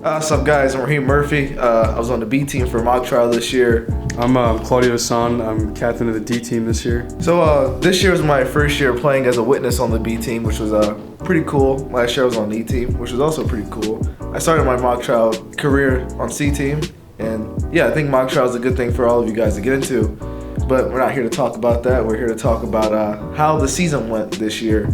What's up, guys? I'm Raheem Murphy. I was on the B team for mock trial this year. I'm Claudio Hassan. I'm captain of the D team this year. So this year was my first year playing as a witness on the B team, which was pretty cool. Last year I was on the E team, which was also pretty cool. I started my mock trial career on C team, and yeah, I think mock trial is a good thing for all of you guys to get into. But we're not here to talk about that. We're here to talk about how the season went this year.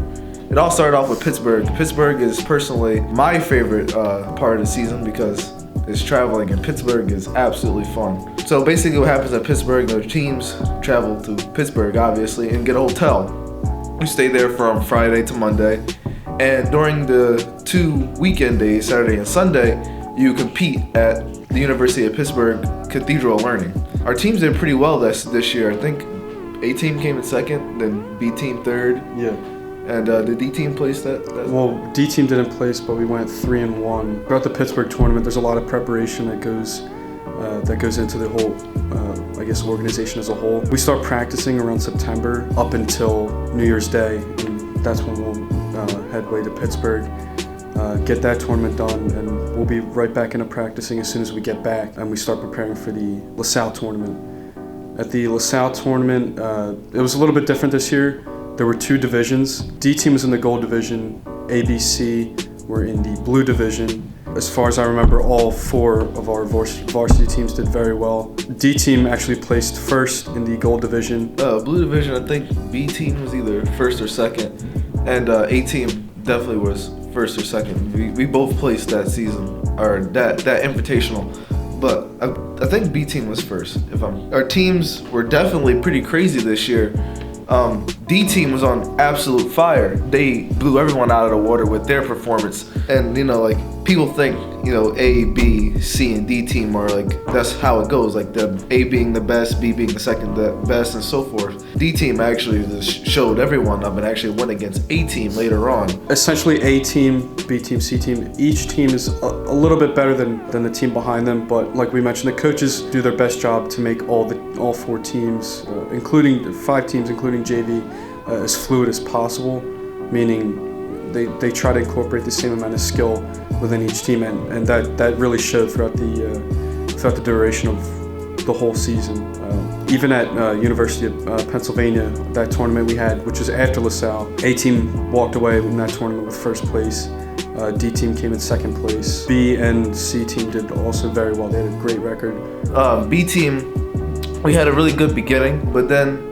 It all started off with Pittsburgh. Pittsburgh is personally my favorite part of the season because it's traveling, and Pittsburgh is absolutely fun. So basically what happens at Pittsburgh, the teams travel to Pittsburgh, obviously, and get a hotel. We stay there from Friday to Monday. And during the 2 weekend days, Saturday and Sunday, you compete at the University of Pittsburgh Cathedral of Learning. Our teams did pretty well this year. I think A team came in second, then B team third. Yeah. And the D team placed that? Well, D team didn't place, but we went 3-1. Throughout the Pittsburgh tournament, there's a lot of preparation that goes into the whole, organization as a whole. We start practicing around September up until New Year's Day, and that's when we'll head way to Pittsburgh, get that tournament done, and we'll be right back into practicing as soon as we get back, and we start preparing for the LaSalle tournament. At the LaSalle tournament, it was a little bit different this year. There were 2 divisions. D team was in the gold division. A, B, C were in the blue division. As far as I remember, all 4 of our varsity teams did very well. D team actually placed first in the gold division. Blue division, I think B team was either first or second, and A team definitely was first or second. We both placed that season, or that invitational. But I think B team was first. Our teams were definitely pretty crazy this year. D team was on absolute fire. They blew everyone out of the water with their performance. And people think, A, B, C, and D team are that's how it goes. The A being the best, B being the second the best, and so forth. D team actually just showed everyone up and actually went against A team later on. Essentially A team, B team, C team, each team is a little bit better than the team behind them, but like we mentioned, the coaches do their best job to make all 4 teams, including 5 teams, including JV, as fluid as possible, meaning they try to incorporate the same amount of skill within each team, and that really showed throughout the duration of the whole season. Even at University of Pennsylvania, that tournament we had, which was after LaSalle, A team walked away in that tournament with first place. D team came in second place. B and C team did also very well. They had a great record. B team, we had a really good beginning, but then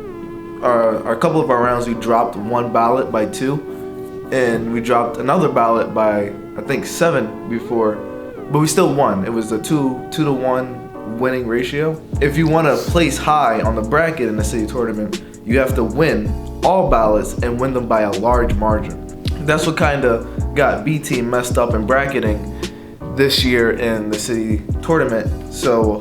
a couple of our rounds we dropped 1 ballot by 2, and we dropped another ballot by I think 7 before, but we still won. It was a 2-to-1 winning ratio. If you want to place high on the bracket in the city tournament, you have to win all ballots and win them by a large margin. That's what kind of got B team messed up in bracketing this year in the city tournament. So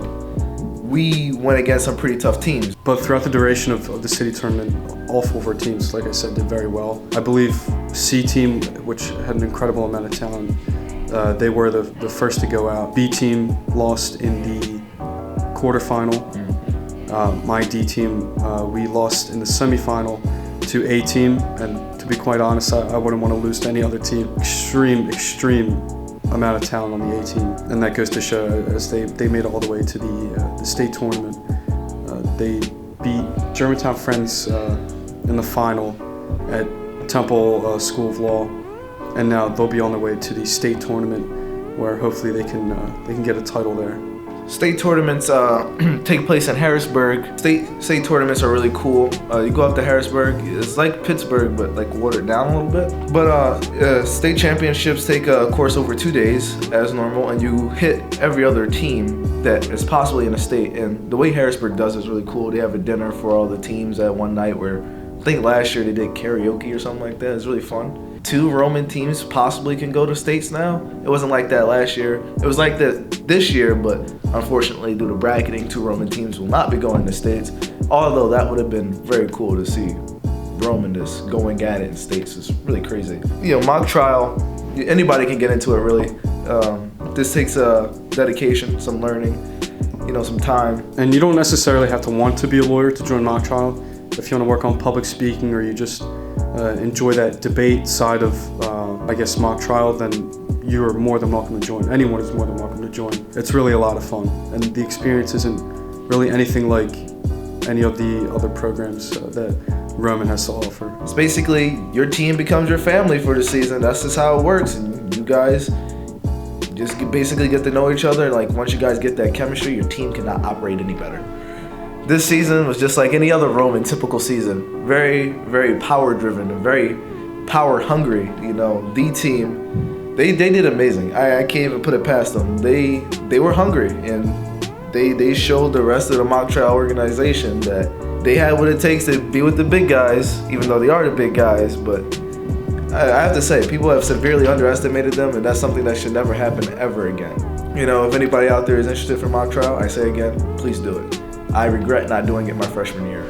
we went against some pretty tough teams. But throughout the duration of the city tournament, all 4 of our teams, like I said, did very well. I believe C team, which had an incredible amount of talent, they were the first to go out. B team lost in the quarterfinal. My D team, we lost in the semifinal to A team, and to be quite honest, I wouldn't want to lose to any other team. Extreme amount of talent on the A team, and that goes to show as they made it all the way to the state tournament. They beat Germantown Friends in the final at Temple School of Law, and now they'll be on their way to the state tournament, where hopefully they can get a title there. State tournaments take place in Harrisburg. State tournaments are really cool. You go up to Harrisburg, it's like Pittsburgh, but watered down a little bit. But state championships take a course over 2 days as normal, and you hit every other team that is possibly in the state. And the way Harrisburg does is really cool. They have a dinner for all the teams at one night where I think last year they did karaoke or something like that. It's really fun. 2 Roman teams possibly can go to states now. It wasn't like that last year. It was like that this year, but unfortunately due to bracketing, 2 Roman teams will not be going to states. Although that would have been very cool to see Roman just going at it in states. It's really crazy. Mock trial, anybody can get into it really. This takes dedication, some learning, some time. And you don't necessarily have to want to be a lawyer to join mock trial. If you want to work on public speaking, or you just enjoy that debate side of, mock trial, then you are more than welcome to join. Anyone is more than welcome to join. It's really a lot of fun, and the experience isn't really anything like any of the other programs that Roman has to offer. It's basically your team becomes your family for the season. That's just how it works, and you guys just basically get to know each other. Like once you guys get that chemistry, your team cannot operate any better. This season was just like any other Roman typical season. Very, very power driven and very power hungry. You know, the team, they did amazing. I can't even put it past them. They were hungry, and they showed the rest of the mock trial organization that they had what it takes to be with the big guys, even though they are the big guys. But I have to say, people have severely underestimated them, and that's something that should never happen ever again. You know, if anybody out there is interested for mock trial, I say again, please do it. I regret not doing it my freshman year.